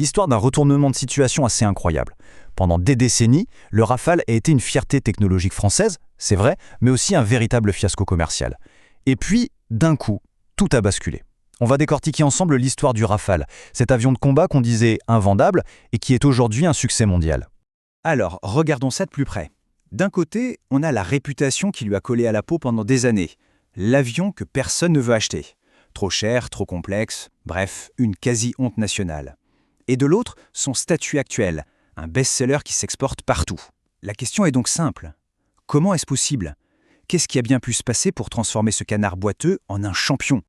L'histoire d'un retournement de situation assez incroyable. Pendant des décennies, le Rafale a été une fierté technologique française, c'est vrai, mais aussi un véritable fiasco commercial. Et puis, d'un coup, tout a basculé. On va décortiquer ensemble l'histoire du Rafale, cet avion de combat qu'on disait invendable et qui est aujourd'hui un succès mondial. Alors, regardons ça de plus près. D'un côté, on a la réputation qui lui a collé à la peau pendant des années. L'avion que personne ne veut acheter. Trop cher, trop complexe, bref, une quasi-honte nationale. Et de l'autre, son statut actuel, un best-seller qui s'exporte partout. La question est donc simple. Comment est-ce possible? Qu'est-ce qui a bien pu se passer pour transformer ce canard boiteux en un champion?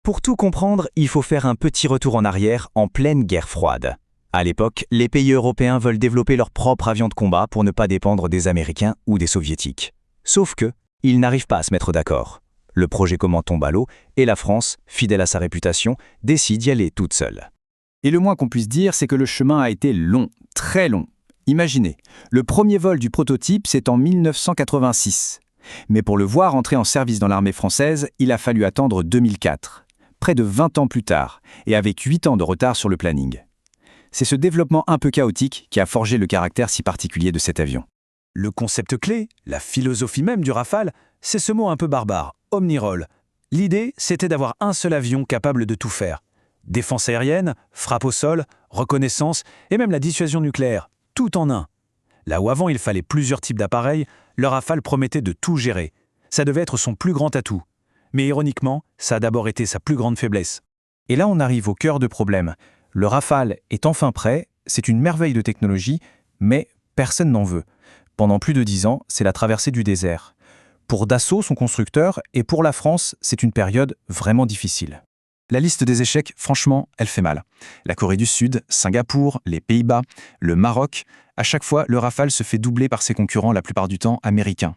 Pour tout comprendre, il faut faire un petit retour en arrière en pleine guerre froide. À l'époque, les pays européens veulent développer leur propre avion de combat pour ne pas dépendre des Américains ou des Soviétiques. Sauf que, ils n'arrivent pas à se mettre d'accord. Le projet commun tombe à l'eau et la France, fidèle à sa réputation, décide d'y aller toute seule. Et le moins qu'on puisse dire, c'est que le chemin a été long, très long. Imaginez, le premier vol du prototype, c'est en 1986. Mais pour le voir entrer en service dans l'armée française, il a fallu attendre 2004, près de 20 ans plus tard, et avec 8 ans de retard sur le planning. C'est ce développement un peu chaotique qui a forgé le caractère si particulier de cet avion. Le concept clé, la philosophie même du Rafale, c'est ce mot un peu barbare, omnirole. L'idée, c'était d'avoir un seul avion capable de tout faire. Défense aérienne, frappe au sol, reconnaissance et même la dissuasion nucléaire, tout en un. Là où avant il fallait plusieurs types d'appareils, le Rafale promettait de tout gérer. Ça devait être son plus grand atout. Mais ironiquement, ça a d'abord été sa plus grande faiblesse. Et là, on arrive au cœur du problème. Le Rafale est enfin prêt, c'est une merveille de technologie, mais personne n'en veut. Pendant plus de 10 ans, c'est la traversée du désert. Pour Dassault, son constructeur, et pour la France, c'est une période vraiment difficile. La liste des échecs, franchement, elle fait mal. La Corée du Sud, Singapour, les Pays-Bas, le Maroc, à chaque fois, le Rafale se fait doubler par ses concurrents, la plupart du temps américains.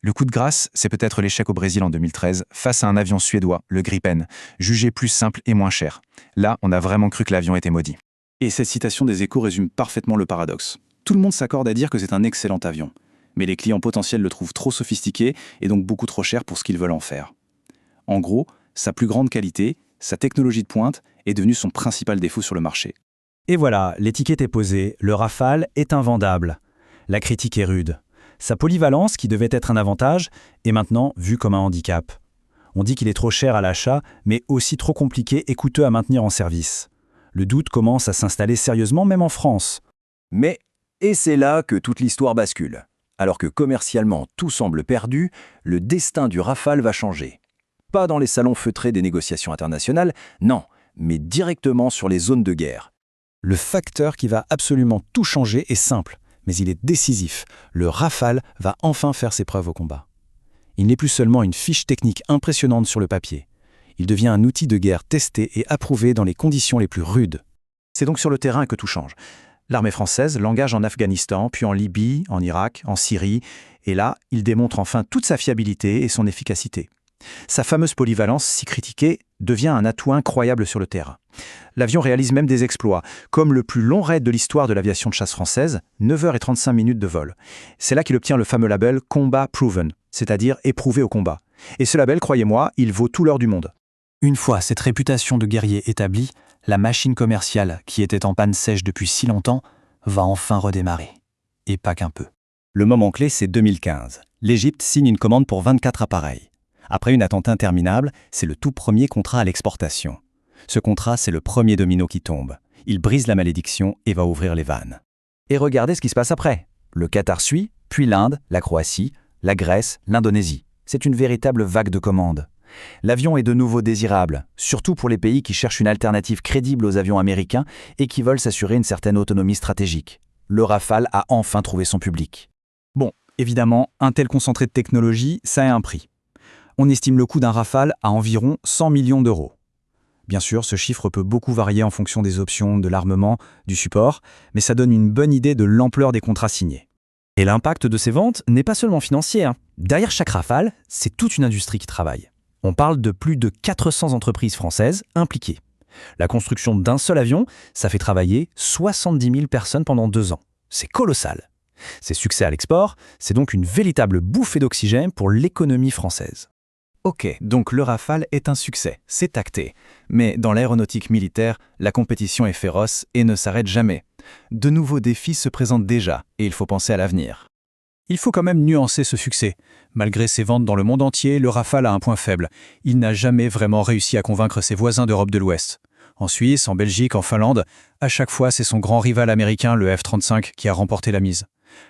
Le coup de grâce, c'est peut-être l'échec au Brésil en 2013, face à un avion suédois, le Gripen, jugé plus simple et moins cher. Là, on a vraiment cru que l'avion était maudit. Et cette citation des Échos résume parfaitement le paradoxe. Tout le monde s'accorde à dire que c'est un excellent avion. Mais les clients potentiels le trouvent trop sophistiqué et donc beaucoup trop cher pour ce qu'ils veulent en faire. En gros, sa plus grande qualité, sa technologie de pointe, est devenue son principal défaut sur le marché. Et voilà, l'étiquette est posée, le Rafale est invendable. La critique est rude. Sa polyvalence, qui devait être un avantage, est maintenant vue comme un handicap. On dit qu'il est trop cher à l'achat, mais aussi trop compliqué et coûteux à maintenir en service. Le doute commence à s'installer sérieusement, même en France. Et c'est là que toute l'histoire bascule. Alors que commercialement tout semble perdu, le destin du Rafale va changer. Pas dans les salons feutrés des négociations internationales, non, mais directement sur les zones de guerre. Le facteur qui va absolument tout changer est simple, mais il est décisif. Le Rafale va enfin faire ses preuves au combat. Il n'est plus seulement une fiche technique impressionnante sur le papier. Il devient un outil de guerre testé et approuvé dans les conditions les plus rudes. C'est donc sur le terrain que tout change. L'armée française l'engage en Afghanistan, puis en Libye, en Irak, en Syrie, et là, il démontre enfin toute sa fiabilité et son efficacité. Sa fameuse polyvalence, si critiquée, devient un atout incroyable sur le terrain. L'avion réalise même des exploits, comme le plus long raid de l'histoire de l'aviation de chasse française, 9h35 de vol. C'est là qu'il obtient le fameux label « Combat Proven », c'est-à-dire « éprouvé au combat ». Et ce label, croyez-moi, il vaut tout l'or du monde. Une fois cette réputation de guerrier établie, la machine commerciale, qui était en panne sèche depuis si longtemps, va enfin redémarrer. Et pas qu'un peu. Le moment clé, c'est 2015. L'Égypte signe une commande pour 24 appareils. Après une attente interminable, c'est le tout premier contrat à l'exportation. Ce contrat, c'est le premier domino qui tombe. Il brise la malédiction et va ouvrir les vannes. Et regardez ce qui se passe après. Le Qatar suit, puis l'Inde, la Croatie, la Grèce, l'Indonésie. C'est une véritable vague de commandes. L'avion est de nouveau désirable, surtout pour les pays qui cherchent une alternative crédible aux avions américains et qui veulent s'assurer une certaine autonomie stratégique. Le Rafale a enfin trouvé son public. Bon, évidemment, un tel concentré de technologie, ça a un prix. On estime le coût d'un Rafale à environ 100 millions d'euros. Bien sûr, ce chiffre peut beaucoup varier en fonction des options, de l'armement, du support, mais ça donne une bonne idée de l'ampleur des contrats signés. Et l'impact de ces ventes n'est pas seulement financier. Derrière chaque Rafale, c'est toute une industrie qui travaille. On parle de plus de 400 entreprises françaises impliquées. La construction d'un seul avion, ça fait travailler 70 000 personnes pendant 2 ans. C'est colossal. Ces succès à l'export, c'est donc une véritable bouffée d'oxygène pour l'économie française. Ok, donc le Rafale est un succès, c'est acté. Mais dans l'aéronautique militaire, la compétition est féroce et ne s'arrête jamais. De nouveaux défis se présentent déjà, et il faut penser à l'avenir. Il faut quand même nuancer ce succès. Malgré ses ventes dans le monde entier, le Rafale a un point faible. Il n'a jamais vraiment réussi à convaincre ses voisins d'Europe de l'Ouest. En Suisse, en Belgique, en Finlande, à chaque fois c'est son grand rival américain, le F-35, qui a remporté la mise.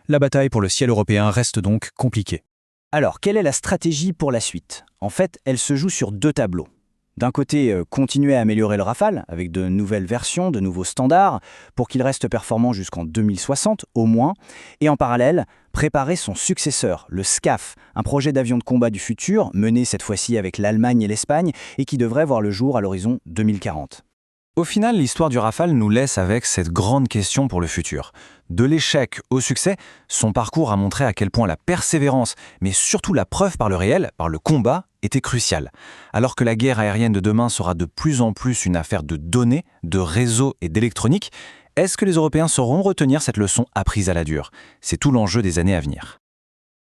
La bataille pour le ciel européen reste donc compliquée. Alors, quelle est la stratégie pour la suite? En fait, elle se joue sur deux tableaux. D'un côté, continuer à améliorer le Rafale avec de nouvelles versions, de nouveaux standards, pour qu'il reste performant jusqu'en 2060 au moins, et en parallèle, préparer son successeur, le SCAF, un projet d'avion de combat du futur, mené cette fois-ci avec l'Allemagne et l'Espagne, et qui devrait voir le jour à l'horizon 2040. Au final, l'histoire du Rafale nous laisse avec cette grande question pour le futur. De l'échec au succès, son parcours a montré à quel point la persévérance, mais surtout la preuve par le réel, par le combat, était cruciale. Alors que la guerre aérienne de demain sera de plus en plus une affaire de données, de réseaux et d'électronique, est-ce que les Européens sauront retenir cette leçon apprise à la dure? C'est tout l'enjeu des années à venir.